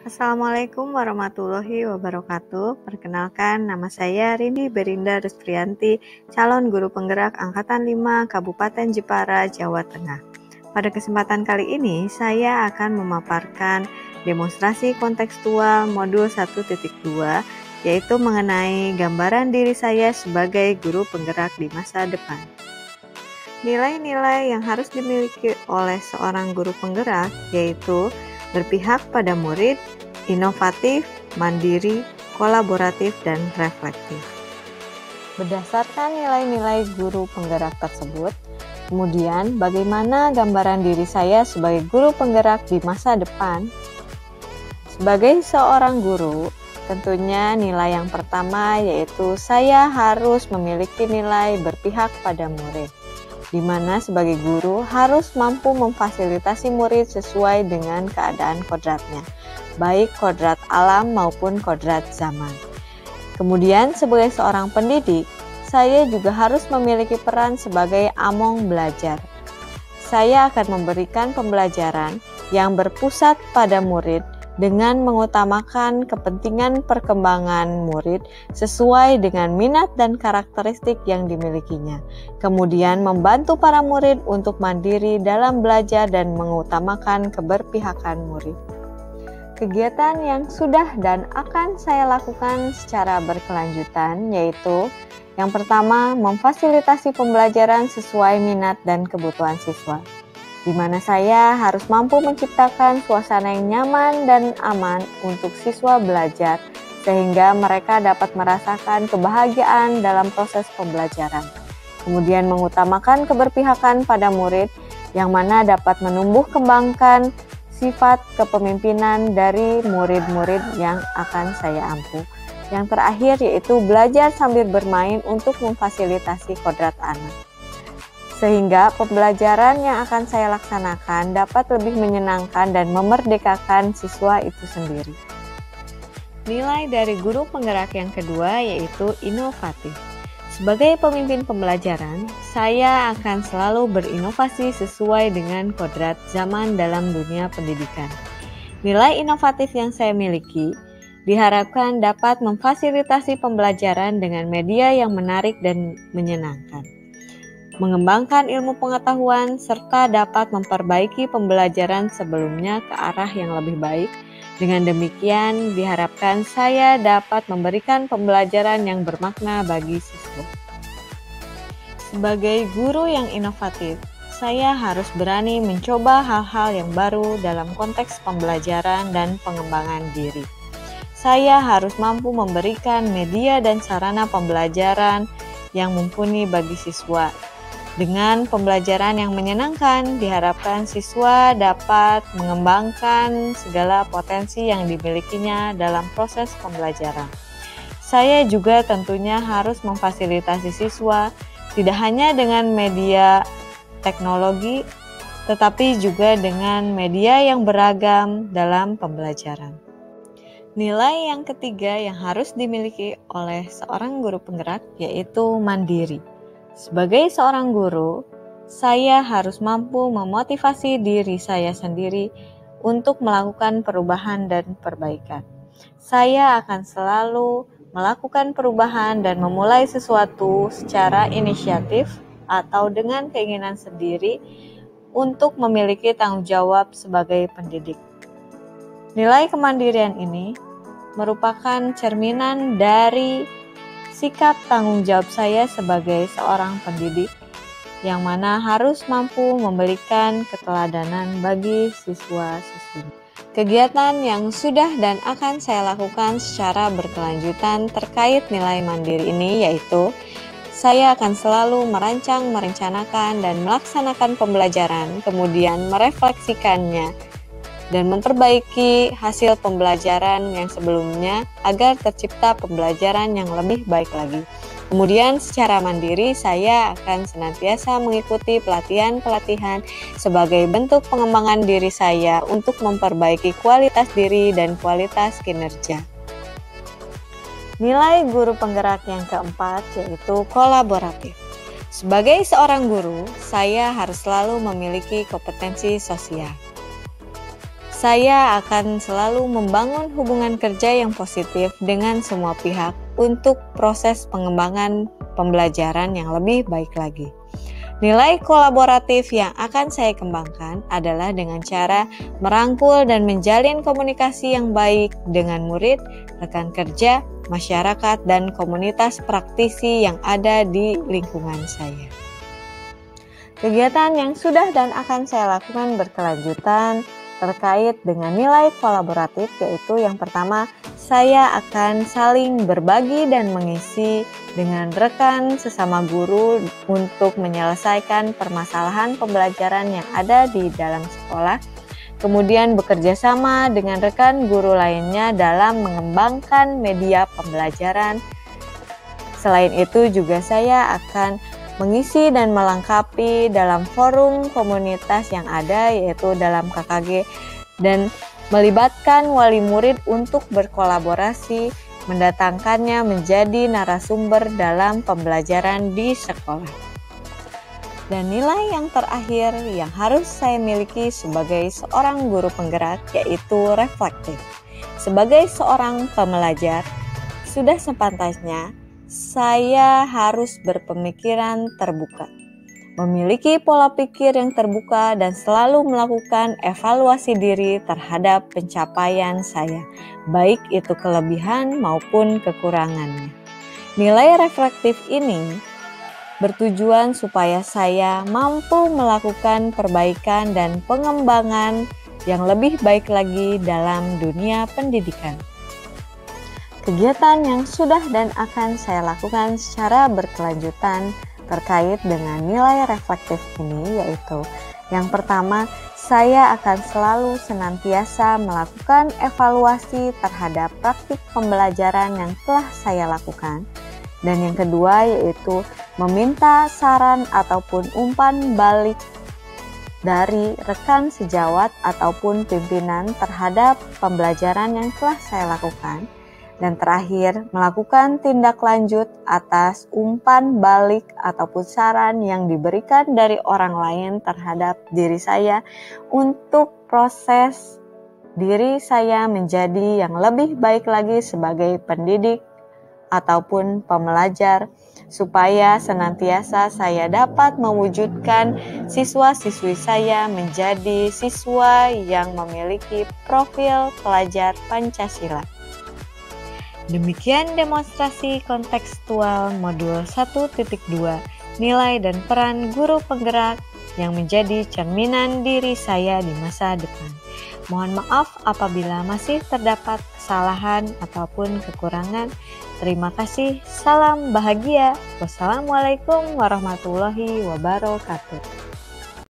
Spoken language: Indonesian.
Assalamualaikum warahmatullahi wabarakatuh. Perkenalkan, nama saya Rini Berinda Rusprianti, calon guru penggerak Angkatan 5 Kabupaten Jepara, Jawa Tengah. Pada kesempatan kali ini, saya akan memaparkan demonstrasi kontekstual modul 1.2, yaitu mengenai gambaran diri saya sebagai guru penggerak di masa depan. Nilai-nilai yang harus dimiliki oleh seorang guru penggerak yaitu berpihak pada murid, inovatif, mandiri, kolaboratif, dan reflektif. Berdasarkan nilai-nilai guru penggerak tersebut, kemudian bagaimana gambaran diri saya sebagai guru penggerak di masa depan? Sebagai seorang guru, tentunya nilai yang pertama yaitu saya harus memiliki nilai berpihak pada murid, di mana sebagai guru harus mampu memfasilitasi murid sesuai dengan keadaan kodratnya, baik kodrat alam maupun kodrat zaman. Kemudian sebagai seorang pendidik, saya juga harus memiliki peran sebagai among belajar. Saya akan memberikan pembelajaran yang berpusat pada murid dengan mengutamakan kepentingan perkembangan murid sesuai dengan minat dan karakteristik yang dimilikinya. Kemudian membantu para murid untuk mandiri dalam belajar dan mengutamakan keberpihakan murid. Kegiatan yang sudah dan akan saya lakukan secara berkelanjutan yaitu yang pertama, memfasilitasi pembelajaran sesuai minat dan kebutuhan siswa, di mana saya harus mampu menciptakan suasana yang nyaman dan aman untuk siswa belajar, sehingga mereka dapat merasakan kebahagiaan dalam proses pembelajaran. Kemudian mengutamakan keberpihakan pada murid, yang mana dapat menumbuh kembangkan sifat kepemimpinan dari murid-murid yang akan saya ampu. Yang terakhir yaitu belajar sambil bermain untuk memfasilitasi kodrat anak, sehingga pembelajaran yang akan saya laksanakan dapat lebih menyenangkan dan memerdekakan siswa itu sendiri. Nilai dari guru penggerak yang kedua yaitu inovatif. Sebagai pemimpin pembelajaran, saya akan selalu berinovasi sesuai dengan kodrat zaman dalam dunia pendidikan. Nilai inovatif yang saya miliki diharapkan dapat memfasilitasi pembelajaran dengan media yang menarik dan menyenangkan, mengembangkan ilmu pengetahuan, serta dapat memperbaiki pembelajaran sebelumnya ke arah yang lebih baik. Dengan demikian, diharapkan saya dapat memberikan pembelajaran yang bermakna bagi siswa. Sebagai guru yang inovatif, saya harus berani mencoba hal-hal yang baru dalam konteks pembelajaran dan pengembangan diri. Saya harus mampu memberikan media dan sarana pembelajaran yang mumpuni bagi siswa. Dengan pembelajaran yang menyenangkan, diharapkan siswa dapat mengembangkan segala potensi yang dimilikinya dalam proses pembelajaran. Saya juga tentunya harus memfasilitasi siswa tidak hanya dengan media teknologi, tetapi juga dengan media yang beragam dalam pembelajaran. Nilai yang ketiga yang harus dimiliki oleh seorang guru penggerak yaitu mandiri. Sebagai seorang guru, saya harus mampu memotivasi diri saya sendiri untuk melakukan perubahan dan perbaikan. Saya akan selalu melakukan perubahan dan memulai sesuatu secara inisiatif atau dengan keinginan sendiri untuk memiliki tanggung jawab sebagai pendidik. Nilai kemandirian ini merupakan cerminan dari sikap tanggung jawab saya sebagai seorang pendidik, yang mana harus mampu memberikan keteladanan bagi siswa-siswi. Kegiatan yang sudah dan akan saya lakukan secara berkelanjutan terkait nilai mandiri ini yaitu saya akan selalu merancang, merencanakan, dan melaksanakan pembelajaran, kemudian merefleksikannya dan memperbaiki hasil pembelajaran yang sebelumnya agar tercipta pembelajaran yang lebih baik lagi. Kemudian secara mandiri saya akan senantiasa mengikuti pelatihan-pelatihan sebagai bentuk pengembangan diri saya untuk memperbaiki kualitas diri dan kualitas kinerja. Nilai guru penggerak yang keempat yaitu kolaboratif. Sebagai seorang guru, saya harus selalu memiliki kompetensi sosial. Saya akan selalu membangun hubungan kerja yang positif dengan semua pihak untuk proses pengembangan pembelajaran yang lebih baik lagi. Nilai kolaboratif yang akan saya kembangkan adalah dengan cara merangkul dan menjalin komunikasi yang baik dengan murid, rekan kerja, masyarakat, dan komunitas praktisi yang ada di lingkungan saya. Kegiatan yang sudah dan akan saya lakukan berkelanjutan terkait dengan nilai kolaboratif, yaitu yang pertama, saya akan saling berbagi dan mengisi dengan rekan sesama guru untuk menyelesaikan permasalahan pembelajaran yang ada di dalam sekolah. Kemudian bekerja sama dengan rekan guru lainnya dalam mengembangkan media pembelajaran. Selain itu juga saya akan mengisi dan melengkapi dalam forum komunitas yang ada, yaitu dalam KKG, dan melibatkan wali murid untuk berkolaborasi, mendatangkannya menjadi narasumber dalam pembelajaran di sekolah. Dan nilai yang terakhir yang harus saya miliki sebagai seorang guru penggerak yaitu reflektif. Sebagai seorang pembelajar, sudah sepantasnya saya harus berpemikiran terbuka, memiliki pola pikir yang terbuka dan selalu melakukan evaluasi diri terhadap pencapaian saya, baik itu kelebihan maupun kekurangannya. Nilai reflektif ini bertujuan supaya saya mampu melakukan perbaikan dan pengembangan yang lebih baik lagi dalam dunia pendidikan. Kegiatan yang sudah dan akan saya lakukan secara berkelanjutan terkait dengan nilai reflektif ini yaitu yang pertama, saya akan selalu senantiasa melakukan evaluasi terhadap praktik pembelajaran yang telah saya lakukan. Dan yang kedua yaitu meminta saran ataupun umpan balik dari rekan sejawat ataupun pimpinan terhadap pembelajaran yang telah saya lakukan. Dan terakhir, melakukan tindak lanjut atas umpan balik ataupun saran yang diberikan dari orang lain terhadap diri saya untuk proses diri saya menjadi yang lebih baik lagi sebagai pendidik ataupun pembelajar, supaya senantiasa saya dapat mewujudkan siswa-siswi saya menjadi siswa yang memiliki profil pelajar Pancasila. Demikian demonstrasi kontekstual modul 1.2 nilai dan peran guru penggerak yang menjadi cerminan diri saya di masa depan. Mohon maaf apabila masih terdapat kesalahan ataupun kekurangan. Terima kasih. Salam bahagia. Wassalamualaikum warahmatullahi wabarakatuh.